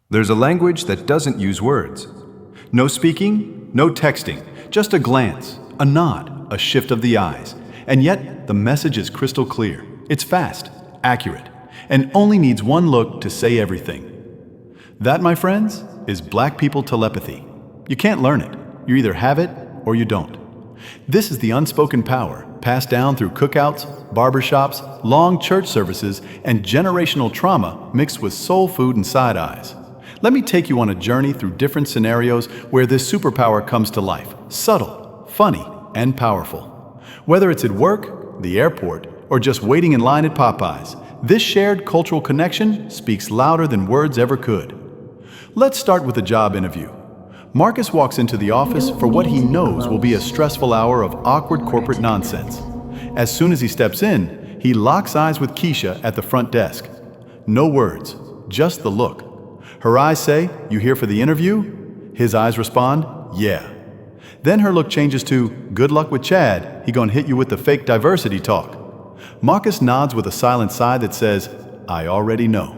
There's a language that doesn't use words. No speaking, no texting, just a glance, a nod, a shift of the eyes. And yet, the message is crystal clear. It's fast, accurate, and only needs one look to say everything. That, my friends, is Black People Telepathy. You can't learn it. You either have it or you don't. This is the unspoken power passed down through cookouts, barbershops, long church services, and generational trauma mixed with soul food and side eyes. Let me take you on a journey through different scenarios where this superpower comes to life, subtle, funny, and powerful. Whether it's at work, the airport, or just waiting in line at Popeyes, this shared cultural connection speaks louder than words ever could. Let's start with a job interview. Marcus walks into the office for what he knows will be a stressful hour of awkward corporate nonsense. As soon as he steps in, he locks eyes with Keisha at the front desk. No words, just the look. Her eyes say, "You here for the interview?" His eyes respond, "Yeah." Then her look changes to, "Good luck with Chad, he gonna hit you with the fake diversity talk." Marcus nods with a silent sigh that says, "I already know."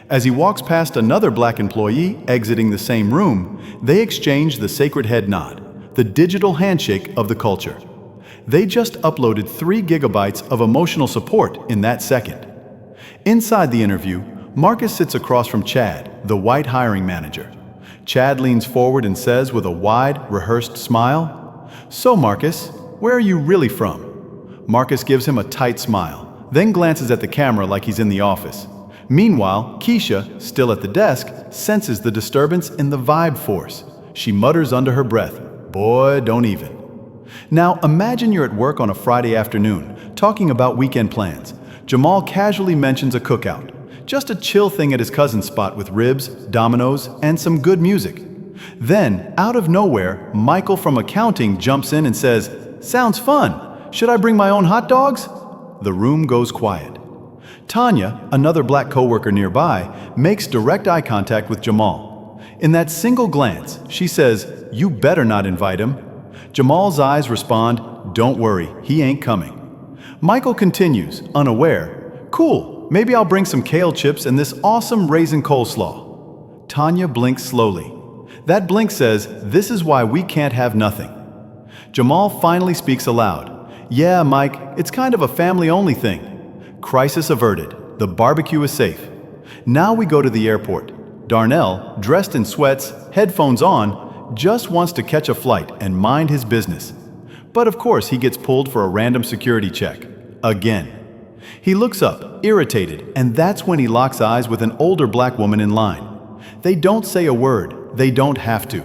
As he walks past another black employee exiting the same room, they exchange the sacred head nod, the digital handshake of the culture. They just uploaded 3 gigabytes of emotional support in that second. Inside the interview, Marcus sits across from Chad, the white hiring manager. Chad leans forward and says with a wide, rehearsed smile, "So Marcus, where are you really from?" Marcus gives him a tight smile, then glances at the camera like he's in the office. Meanwhile, Keisha, still at the desk, senses the disturbance in the vibe force. She mutters under her breath, "Boy, don't even." Now imagine you're at work on a Friday afternoon, talking about weekend plans. Jamal casually mentions a cookout. Just a chill thing at his cousin's spot with ribs, dominoes, and some good music. Then, out of nowhere, Michael from accounting jumps in and says, "Sounds fun. Should I bring my own hot dogs?" The room goes quiet. Tanya, another black coworker nearby, makes direct eye contact with Jamal. In that single glance, she says, "You better not invite him." Jamal's eyes respond, "Don't worry, he ain't coming." Michael continues, unaware, "Cool, maybe I'll bring some kale chips and this awesome raisin coleslaw." Tanya blinks slowly. That blink says, "This is why we can't have nothing." Jamal finally speaks aloud, "Yeah, Mike, it's kind of a family-only thing." Crisis averted. The barbecue is safe. Now we go to the airport. Darnell, dressed in sweats, headphones on, just wants to catch a flight and mind his business. But of course he gets pulled for a random security check. Again. He looks up, irritated, and that's when he locks eyes with an older black woman in line. They don't say a word. They don't have to.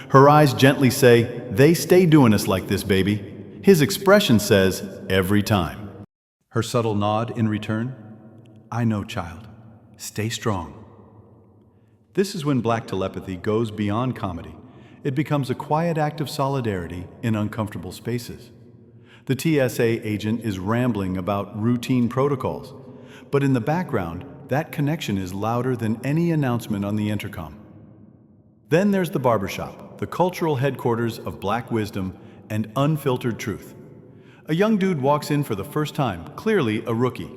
Her eyes gently say, "They stay doing us like this, baby." His expression says, "Every time." Her subtle nod in return, "I know, child. Stay strong." This is when Black telepathy goes beyond comedy. It becomes a quiet act of solidarity in uncomfortable spaces. The TSA agent is rambling about routine protocols, but in the background, that connection is louder than any announcement on the intercom. Then there's the barbershop, the cultural headquarters of black wisdom and unfiltered truth. A young dude walks in for the first time, clearly a rookie.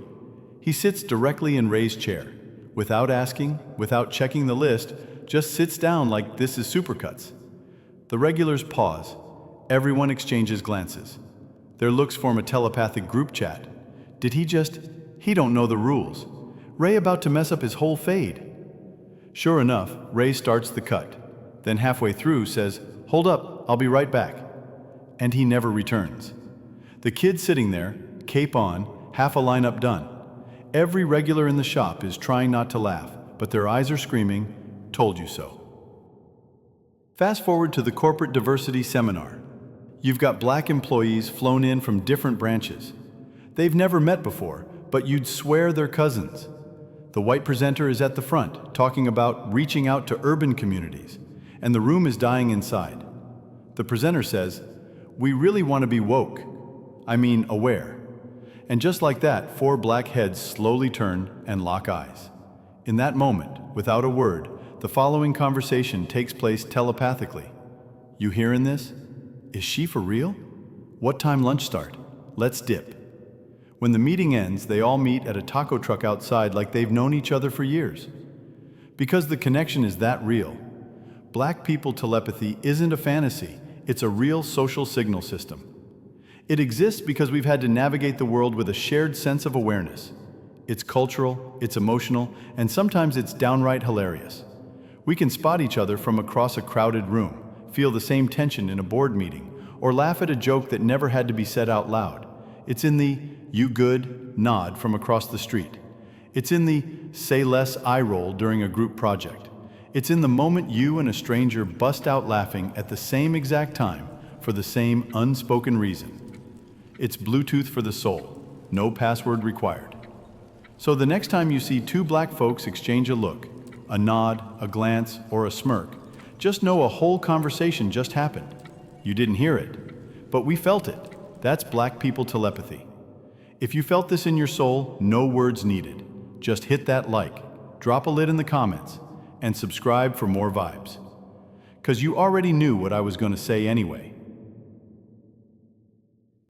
He sits directly in Ray's chair. Without asking, without checking the list, just sits down like this is Supercuts. The regulars pause. Everyone exchanges glances. Their looks form a telepathic group chat. He don't know the rules. Ray about to mess up his whole fade. Sure enough, Ray starts the cut. Then halfway through says, "Hold up, I'll be right back." And he never returns. The kid sitting there, cape on, half a lineup done. Every regular in the shop is trying not to laugh, but their eyes are screaming, "Told you so." Fast forward to the corporate diversity seminar. You've got black employees flown in from different branches. They've never met before, but you'd swear they're cousins. The white presenter is at the front, talking about reaching out to urban communities, and the room is dying inside. The presenter says, "We really want to be woke. Aware." And just like that, 4 black heads slowly turn and lock eyes. In that moment, without a word, the following conversation takes place telepathically. "You hearing this? Is she for real? What time lunch start? Let's dip." When the meeting ends, they all meet at a taco truck outside like they've known each other for years. Because the connection is that real. Black people telepathy isn't a fantasy, it's a real social signal system. It exists because we've had to navigate the world with a shared sense of awareness. It's cultural, it's emotional, and sometimes it's downright hilarious. We can spot each other from across a crowded room, feel the same tension in a board meeting, or laugh at a joke that never had to be said out loud. It's in the "you good" nod from across the street. It's in the "say less" eye roll during a group project. It's in the moment you and a stranger bust out laughing at the same exact time for the same unspoken reason. It's Bluetooth for the soul, no password required. So the next time you see two black folks exchange a look, a nod, a glance, or a smirk, just know a whole conversation just happened. You didn't hear it, but we felt it. That's Black people telepathy. If you felt this in your soul, no words needed. Just hit that like, drop a lit in the comments, and subscribe for more vibes. 'Cause you already knew what I was going to say anyway.